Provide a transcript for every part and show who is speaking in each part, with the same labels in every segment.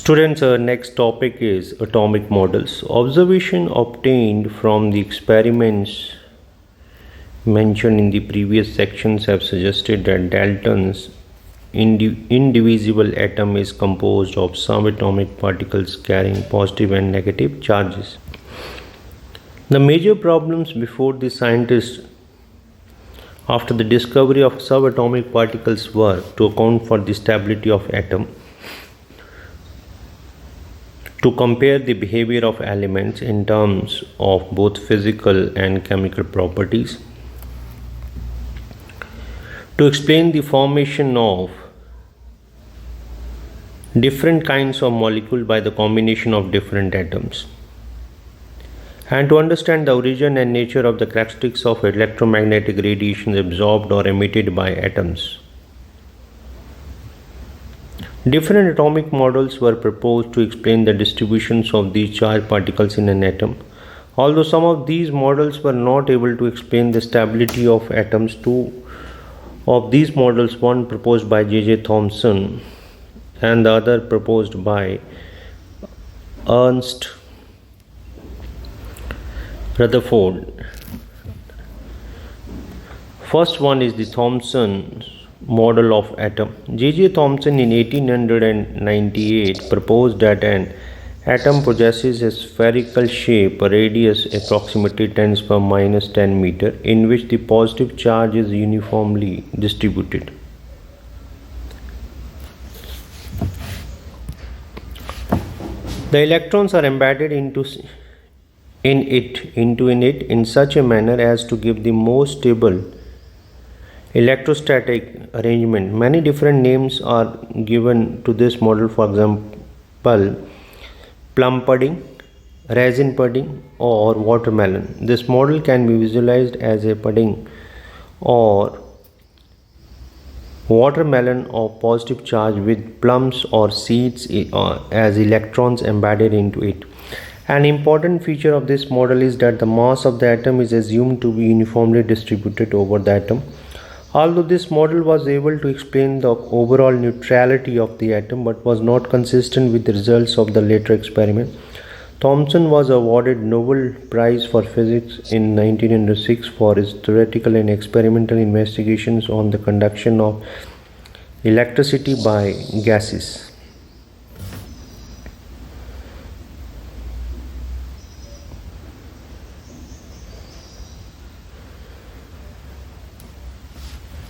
Speaker 1: Students, our next topic is atomic models. Observation obtained from the experiments mentioned in the previous sections have suggested that Dalton's indivisible atom is composed of subatomic particles carrying positive and negative charges. The major problems before the scientists after the discovery of subatomic particles were to account for the stability of atom, to compare the behavior of elements in terms of both physical and chemical properties, to explain the formation of different kinds of molecules by the combination of different atoms, and to understand the origin and nature of the characteristics of electromagnetic radiation absorbed or emitted by atoms. Different atomic models were proposed to explain the distributions of these charged particles in an atom. Although some of these models were not able to explain the stability of atoms, two of these models, one proposed by J.J. Thomson and the other proposed by Ernst Rutherford. First one is the Thomson model of atom. J.J. Thomson in 1898 proposed that an atom possesses a spherical shape, a radius approximately 10⁻⁻10 meter, in which the positive charge is uniformly distributed. The electrons are embedded into it in such a manner as to give the most stable electrostatic arrangement. Many different names are given to this model, for example, plum pudding, raisin pudding, or watermelon. This model can be visualized as a pudding or watermelon of positive charge with plums or seeds as electrons embedded into it. An important feature of this model is that the mass of the atom is assumed to be uniformly distributed over the atom. Although this model was able to explain the overall neutrality of the atom but was not consistent with the results of the later experiment, Thomson was awarded Nobel Prize for Physics in 1906 for his theoretical and experimental investigations on the conduction of electricity by gases.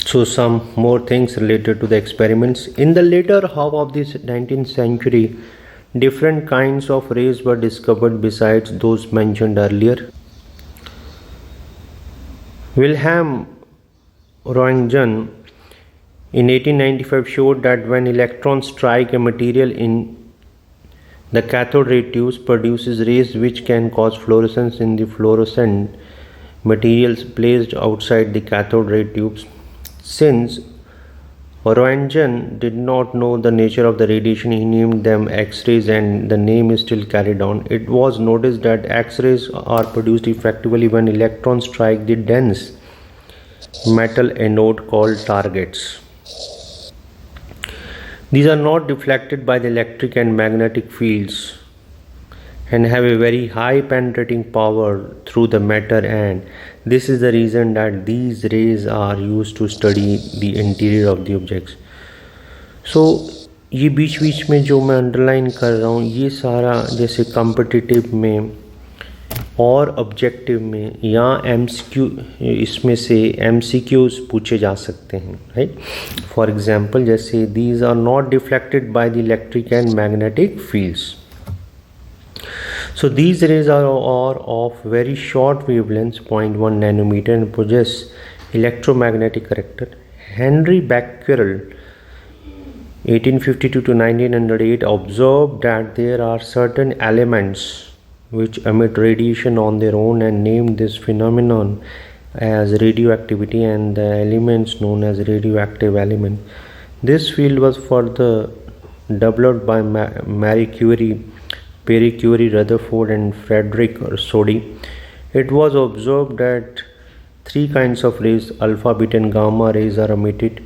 Speaker 1: So some more things related to the experiments. In the later half of the 19th century, different kinds of rays were discovered besides those mentioned earlier. Wilhelm Röntgen in 1895 showed that when electrons strike a material in the cathode ray tubes, produces rays which can cause fluorescence in the fluorescent materials placed outside the cathode ray tubes. Since Röntgen did not know the nature of the radiation, he named them X-rays, and the name is still carried on. It was noticed that X-rays are produced effectively when electrons strike the dense metal anode called targets. These are not deflected by the electric and magnetic fields and have a very high penetrating power through the matter, and this is the reason that these rays are used to study the interior of the objects. So ये बीच में जो मैं underline कर रहा हूँ, ये सारा जैसे कॉम्पिटिटिव में और ऑब्जेक्टिव में या MCQ, इसमें से MCQs पूछे जा सकते हैं, राइट. फॉर एग्जांपल जैसे these are not deflected by the electric and magnetic fields. So these rays are of very short wavelengths, 0.1 nanometer, and possess electromagnetic character. Henry Becquerel, 1852 to 1908, observed that there are certain elements which emit radiation on their own and named this phenomenon as radioactivity, and the elements known as radioactive element. This field was further developed by Marie Curie, Pierre Curie, Rutherford, and Frederick Soddy. It was observed that three kinds of rays, alpha, beta, and gamma rays, are emitted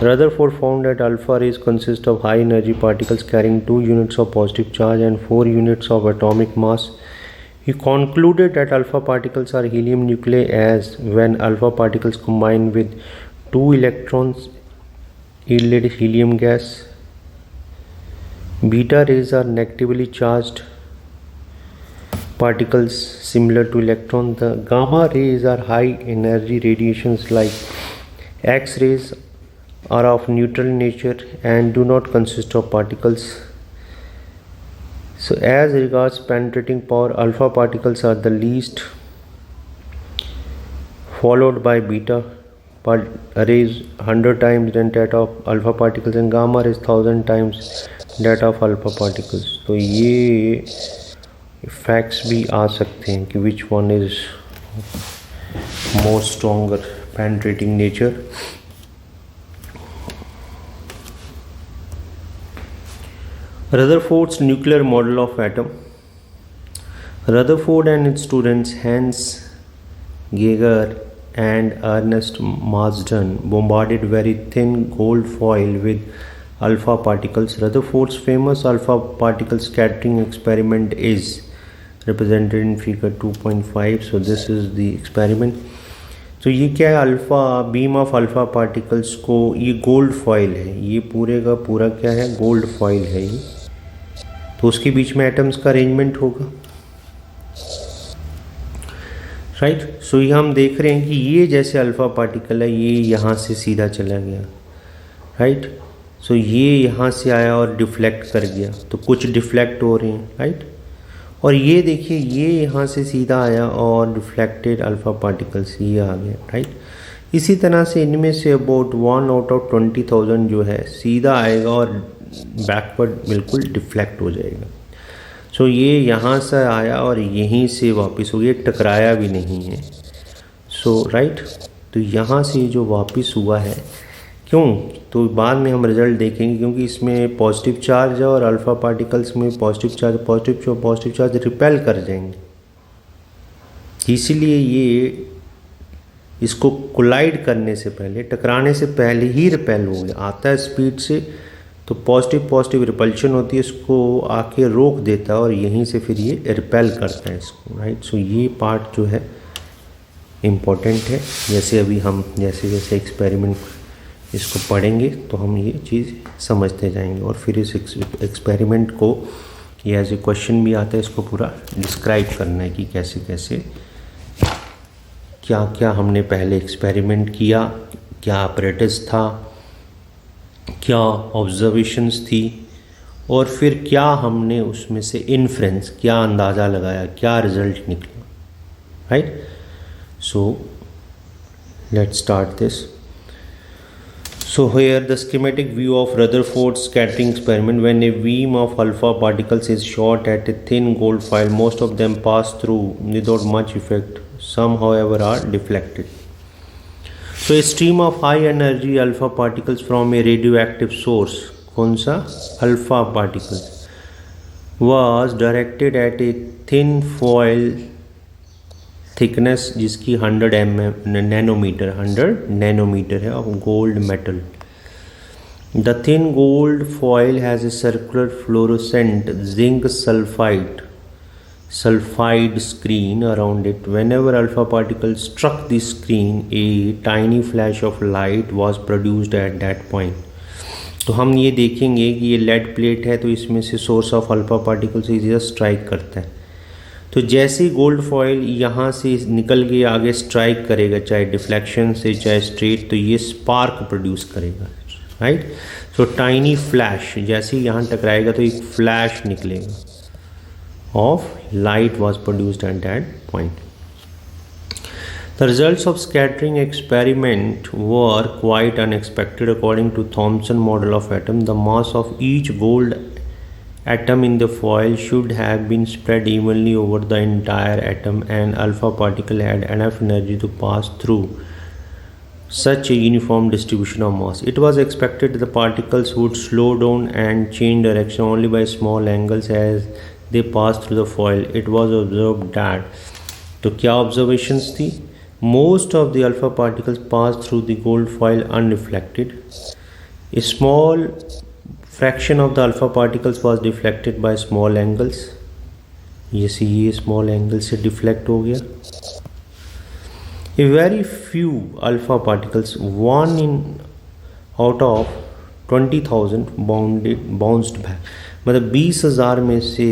Speaker 1: Rutherford found that alpha rays consist of high energy particles carrying 2 units of positive charge and 4 units of atomic mass. He concluded that alpha particles are helium nuclei, as when alpha particles combine with 2 electrons yielded helium gas. Beta rays are negatively charged particles similar to electrons. The gamma rays are high energy radiations like X rays, are of neutral nature and do not consist of particles. So as regards penetrating power, alpha particles are the least, followed by beta rays 100 times than that of alpha particles, and gamma rays 1000 times that of alpha particles. तो ये facts भी आ सकते हैं कि which one is more stronger penetrating nature. Rutherford's nuclear model of atom. Rutherford and its students Hans Geiger and Ernest Marsden bombarded very thin gold foil with alpha particles. Rutherford's famous alpha particle scattering experiment is represented in figure 2.5. So this is the experiment. तो ये क्या है, alpha beam of alpha particles को, ये gold foil है, ये पूरे का पूरा क्या है, गोल्ड फॉइल है ये. तो उसके बीच में एटम्स का अरेंजमेंट होगा, राइट. सो ये हम देख रहे हैं कि ये जैसे अल्फ़ा पार्टिकल है, ये यहाँ से सीधा चला गया, राइट. सो ये यहाँ से आया और डिफ्लेक्ट कर गया, तो कुछ डिफ्लेक्ट हो रहे हैं, राइट. और ये देखिए, ये यहाँ से सीधा आया और रिफ्लेक्टेड अल्फ़ा पार्टिकल्स ये आ गया, राइट. इसी तरह से इनमें से अबाउट 1 आउट ऑफ 20,000 जो है सीधा आएगा और बैकवर्ड बिल्कुल डिफ्लेक्ट हो जाएगा. सो ये यहाँ से आया और यहीं से वापस हो गया, टकराया भी नहीं है. सो राइट, तो यहाँ से जो वापस हुआ है, क्यों, तो बाद में हम रिज़ल्ट देखेंगे, क्योंकि इसमें पॉजिटिव चार्ज है और अल्फ़ा पार्टिकल्स में पॉजिटिव चार्ज रिपेल कर जाएंगे, इसीलिए ये इसको कोलाइड करने से पहले, टकराने से पहले ही रिपेल हो गया. आता है स्पीड से तो पॉजिटिव रिपल्शन होती है, इसको आके रोक देता है और यहीं से फिर ये रिपेल करता है इसको, राइट. सो ये पार्ट जो है इम्पोर्टेंट है. जैसे अभी हम जैसे एक्सपेरिमेंट इसको पढ़ेंगे तो हम ये चीज़ समझते जाएंगे, और फिर इस एक्सपेरिमेंट को ये एज ए क्वेश्चन भी आता है, इसको पूरा डिस्क्राइब करना है कि कैसे कैसे क्या क्या हमने पहले एक्सपेरिमेंट किया, क्या अपरेटस था, क्या ऑब्जर्वेशंस थी, और फिर क्या हमने उसमें से इन्फ्रेंस, क्या अंदाज़ा लगाया, क्या रिज़ल्ट निकला, right. So let's start this. So here the schematic view of Rutherford's scattering experiment. When a beam of alpha particles is shot at a thin gold foil, most of them pass through without much effect. Some, however, are deflected. So a stream of high energy alpha particles from a radioactive source, कौन सा, alpha particles, was directed at a thin foil thickness जिसकी 100 nanometre है of gold metal. The thin gold foil has a circular fluorescent zinc sulphide screen around it. Whenever alpha particle struck the screen, a tiny flash of light was produced at that point. तो हम ये देखेंगे कि ये lead plate है, तो इसमें से सोर्स ऑफ अल्फा पार्टिकल से इधर स्ट्राइक करता है. तो जैसे ही गोल्ड फॉयल यहाँ से निकल के आगे स्ट्राइक करेगा, चाहे डिफ्लेक्शन से चाहे स्ट्रेट, तो ये स्पार्क प्रोड्यूस करेगा, राइट. सो टाइनी फ्लैश, जैसे ही यहाँ टकराएगा तो एक फ्लैश निकलेगा of light was produced at that point. The results of scattering experiment were quite unexpected. According to Thomson model of atom, the mass of each gold atom in the foil should have been spread evenly over the entire atom, and alpha particle had enough energy to pass through such a uniform distribution of mass. It was expected the particles would slow down and change direction only by small angles as they passed through the foil. It was observed that, तो क्या observations थी? Most of the alpha particles passed through the gold foil unreflected. A small fraction of the alpha particles was deflected by small angles. ये सी ये small angle से deflect हो गया. A very few alpha particles, one in out of 20,000 bounced back. मतलब 20,000 में से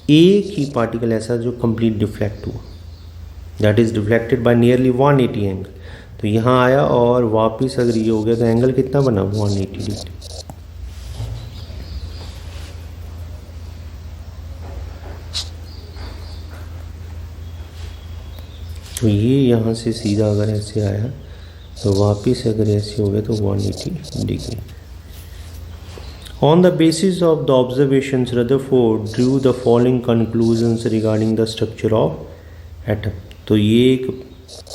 Speaker 1: एक ही particle ऐसा जो कंप्लीट डिफ्लेक्ट हुआ, that is deflected by nearly 180 angle. तो यहाँ आया और वापस अगर ये हो गया तो एंगल कितना बना 180 डिग्री. तो ये यहाँ से सीधा अगर ऐसे आया तो वापस अगर ऐसे हो गया तो 180 degree. On the basis of the observations, Rutherford drew the following conclusions regarding the structure of atom. तो ये एक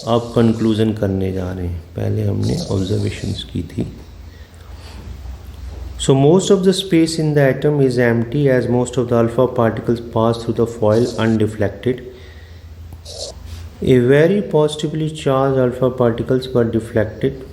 Speaker 1: अब conclusion करने जा रहे हैं. पहले हमने observations की थी. So most of the space in the atom is empty as most of the alpha particles pass through the foil undeflected. A very positively charged alpha particles were deflected.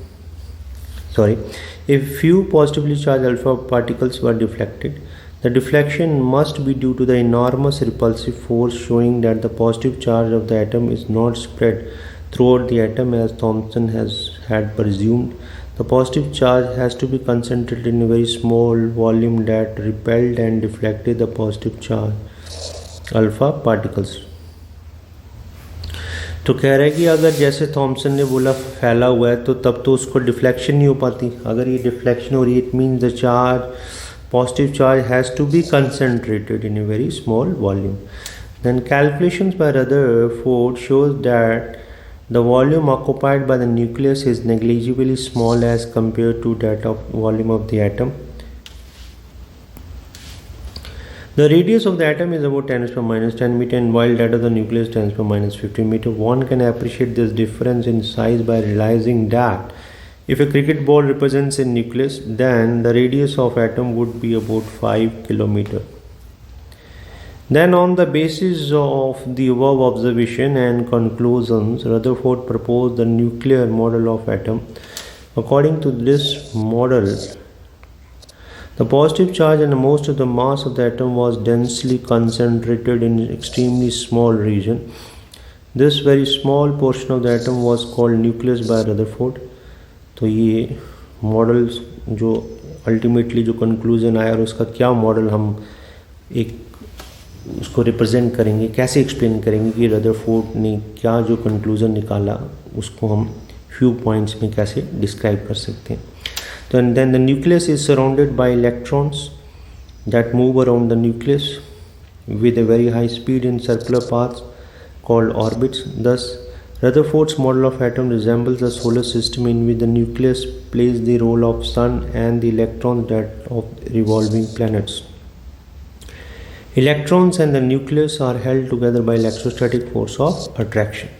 Speaker 1: A few positively charged alpha particles were deflected. The deflection must be due to the enormous repulsive force, showing that the positive charge of the atom is not spread throughout the atom as Thomson had presumed. The positive charge has to be concentrated in a very small volume that repelled and deflected the positive charge alpha particles. तो कह रहा है कि अगर जैसे Thompson ने बोला फैला हुआ है तो तब तो उसको डिफ्लेक्शन नहीं हो पाती. अगर ये डिफ्लेक्शन हो रही है, it means the charge positive charge has to be concentrated in a very small volume. Then calculations by Rutherford shows that the volume occupied by the nucleus is negligibly small as compared to that of volume of the atom. The radius of the atom is about 10 to the minus 10 meter, and while that of the nucleus 10 to the minus 15 meter. One can appreciate this difference in size by realizing that if a cricket ball represents a nucleus, then the radius of atom would be about 5 kilometer. Then on the basis of the above observation and conclusions, Rutherford proposed the nuclear model of atom. According to this model, the positive charge and most of the mass of the atom was densely concentrated in an extremely small region. This very small portion of the atom was called nucleus by Rutherford. तो ये model जो ultimately जो conclusion आया और उसका क्या model हम एक उसको रिप्रेजेंट करेंगे, कैसे एक्सप्लेन करेंगे कि रदरफोर्ड ने क्या जो कंक्लूजन निकाला उसको हम फ्यू पॉइंट्स में कैसे डिस्क्राइब कर सकते हैं. तो and then the nucleus is surrounded by electrons that move around the nucleus with a very high speed in circular paths called orbits. Thus Rutherford's model of atom resembles the solar system in which the nucleus plays the role of sun and the electrons that of revolving planets. Electrons and the nucleus are held together by electrostatic force of attraction.